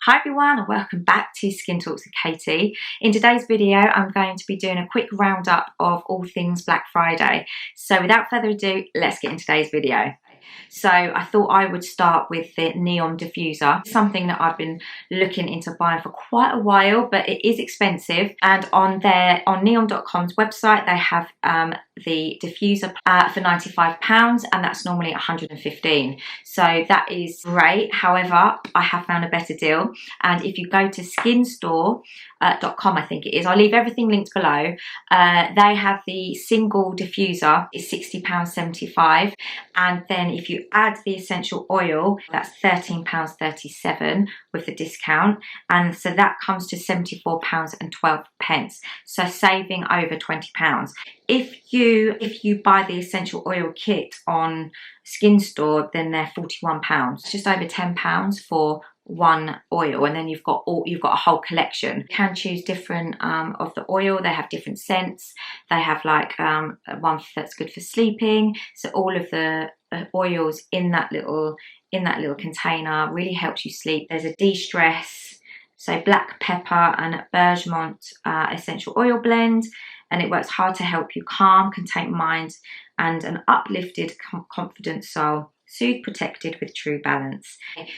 Hi everyone and welcome back to Skin Talks with Katie. In today's video I'm going to be doing a quick roundup of all things Black Friday. So without further ado, let's get into today's video. So I thought I would start with the NEOM Diffuser, something that I've been looking into buying for quite a while, but it is expensive. And on NEOM.com's website, they have the diffuser for £95, and that's normally £115. So that is great. However, I have found a better deal. And if you go to Skinstore.com, I think it is, I'll leave everything linked below. They have the single diffuser, it's £60.75, and then if you add the essential oil, that's £13.37 with the discount, and so that comes to £74.12, so saving over £20. If you buy the essential oil kit on Skinstore, then they're £41, just over £10 for one oil, and then you've got a whole collection. You can choose different of the oil. They have different scents. They have like one that's good for sleeping. So all of the oils in that little container really helps you sleep. There's a de-stress, so black pepper and bergamot essential oil blend, and it works hard to help you calm, contain mind, and an uplifted, confident soul. Soothe, protected with true balance.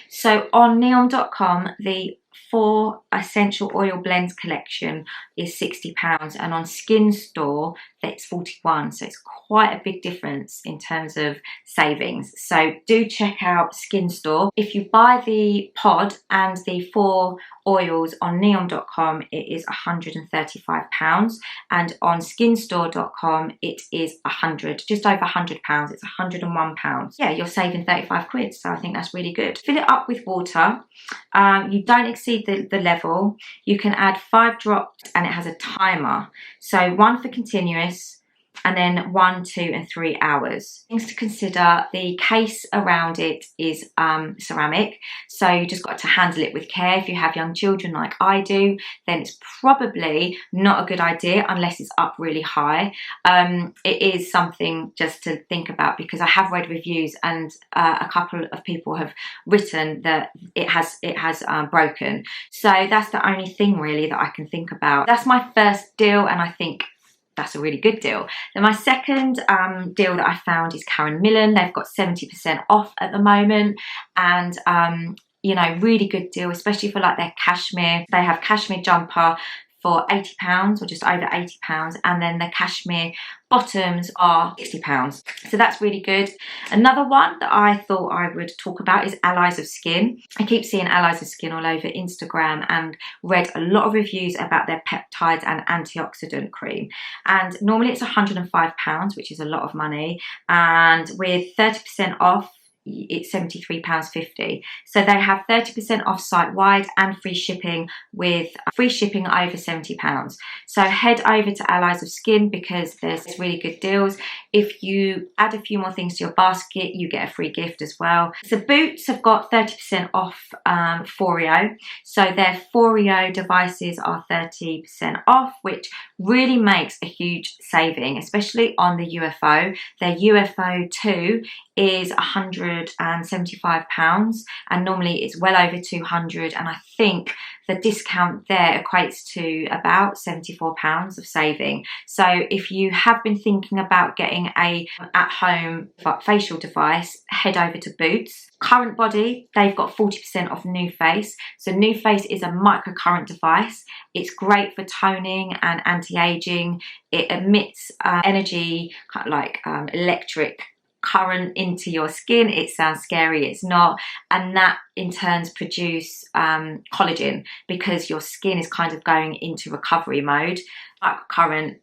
So on NEOM.com, the 4 essential oil blends collection is £60, and on Skinstore that's £41. So it's quite a big difference in terms of savings. So do check out Skinstore. If you buy the pod and the 4 oils on NEOM.com, it is £135, and on Skinstore.com it is just over £100. It's £101. Yeah, you're saving 35 quid, so I think that's really good. Fill it up with water. You don't exceed the level. You can add 5 drops, and it has a timer. So 1 for continuous, and then 1, 2 and 3 hours. Things to consider: the case around it is ceramic, so you just got to handle it with care. If you have young children like I do, then it's probably not a good idea unless it's up really high. It is something just to think about, because I have read reviews, and a couple of people have written that it has broken. So that's the only thing really that I can think about. That's my first deal, and I think that's a really good deal. Then my second deal that I found is Karen Millen. They've got 70% off at the moment, and you know, really good deal, especially for like their cashmere. They have cashmere jumper for £80 or just over £80, and then the cashmere bottoms are £60. So that's really good. Another one that I thought I would talk about is Allies of Skin. I keep seeing Allies of Skin all over Instagram, and read a lot of reviews about their peptides and antioxidant cream. And normally it's £105, which is a lot of money, and with 30% off, it's £73.50. So they have 30% off site-wide and free shipping, with free shipping over £70. So head over to Allies of Skin, because there's really good deals. If you add a few more things to your basket, you get a free gift as well. So boots have got 30% off Foreo. So their Foreo devices are 30% off, which really makes a huge saving, especially on the UFO. Their UFO 2 is £175, and normally it's well over £200, and I think the discount there equates to about £74 of saving. So if you have been thinking about getting a at-home facial device, head over to Boots. Currentbody, they've got 40% off NuFace. So NuFace is a microcurrent device. It's great for toning and anti-aging. It emits energy, kind of like electric current into your skin. It sounds scary, it's not, and that in turns produce collagen, because your skin is kind of going into recovery mode. Current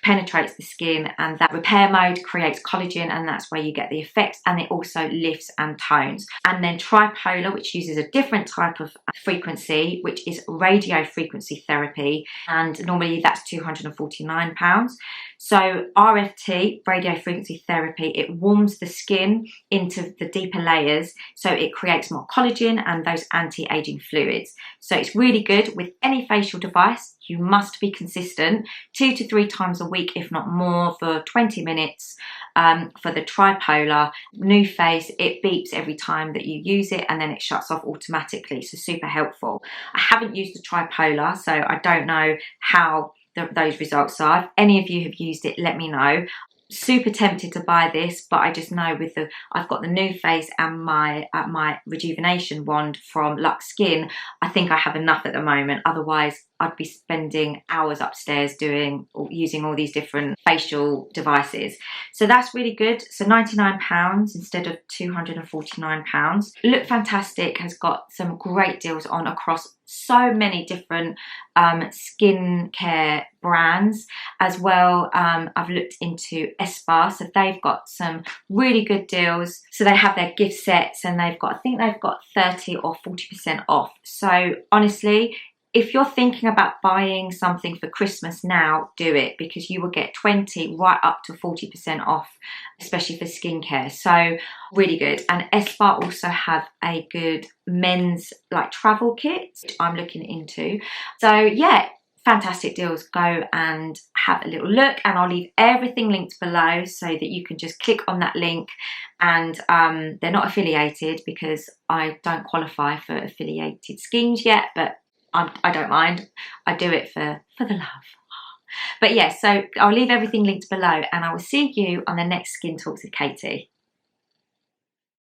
penetrates the skin, and that repair mode creates collagen, and that's where you get the effects, and it also lifts and tones. And then Tripollar, which uses a different type of frequency, which is radio frequency therapy, and normally that's £249. So RFT, radio frequency therapy, it warms the skin into the deeper layers, so it creates more collagen and those anti-aging fluids. So it's really good with any facial device. You must be consistent 2 to 3 times a week, if not more, for 20 minutes. For the Tripollar NuFace, it beeps every time that you use it and then it shuts off automatically, so super helpful. I haven't used the Tripollar, so I don't know how those results are. If any of you have used it, let me know. Super tempted to buy this, but I just know with I've got the NuFace and my rejuvenation wand from Luxe Skin. I think I have enough at the moment. Otherwise, I'd be spending hours upstairs using all these different facial devices. So that's really good. So £99 instead of £249. Look Fantastic has got some great deals on across so many different skincare brands as well. I've looked into ESPA, so they've got some really good deals. So they have their gift sets and I think they've got 30 or 40% off. So honestly, if you're thinking about buying something for Christmas now, do it, because you will get 20 right up to 40% off, especially for skincare. So really good. And ESPA also have a good men's like travel kit I'm looking into. So yeah, fantastic deals. Go and have a little look, and I'll leave everything linked below so that you can just click on that link. And they're not affiliated because I don't qualify for affiliated schemes yet, but I don't mind. I do it for the love. But yeah, so I'll leave everything linked below, and I will see you on the next Skin Talks with Katie.